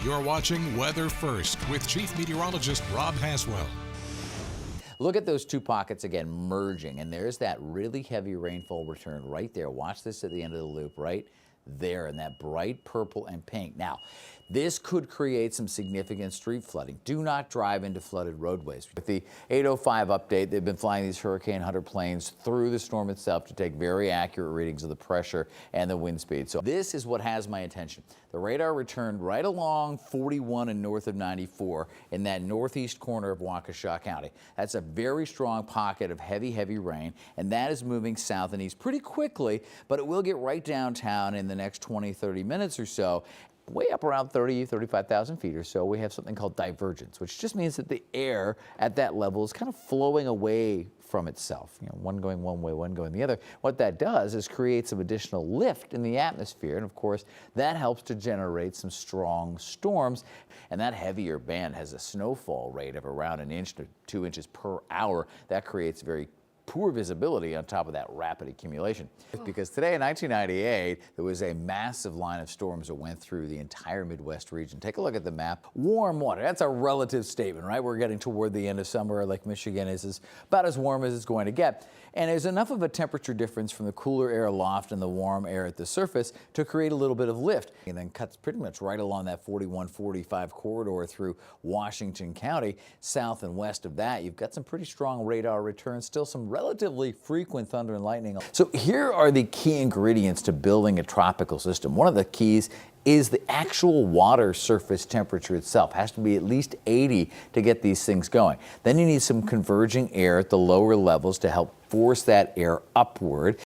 You're watching Weather First with Chief Meteorologist Rob Haswell. Look at those two pockets again merging, and there's that really heavy rainfall return right there. Watch this at the end of the loop right there in that bright purple and pink. Now, this could create some significant street flooding. Do not drive into flooded roadways. With the 8:05 update, they've been flying these Hurricane Hunter planes through the storm itself to take very accurate readings of the pressure and the wind speed. So this is what has my attention. The radar returned right along 41 and north of 94 in that northeast corner of Waukesha County. That's a very strong pocket of heavy rain, and that is moving south and east pretty quickly, but it will get right downtown in the next 20-30 minutes or so. Way up around 35,000 feet or so, we have something called divergence, which just means that the air at that level is kind of flowing away from itself. You know, one going one way, one going the other. What that does is create some additional lift in the atmosphere, and of course, that helps to generate some strong storms. And that heavier band has a snowfall rate of around 1 inch to 2 inches per hour. That creates very poor visibility on top of that rapid accumulation. Because today in 1998, there was a massive line of storms that went through the entire Midwest region. Take a look at the map. Warm water, that's a relative statement, right? We're getting toward the end of summer. Lake Michigan is about as warm as it's going to get. And there's enough of a temperature difference from the cooler air aloft and the warm air at the surface to create a little bit of lift. And then cuts pretty much right along that 41-45 corridor through Washington County. South and west of that, you've got some pretty strong radar returns, still some relatively frequent thunder and lightning. So here are the key ingredients to building a tropical system. One of the keys is the actual water surface temperature itself. It has to be at least 80 to get these things going. Then you need some converging air at the lower levels to help force that air upward.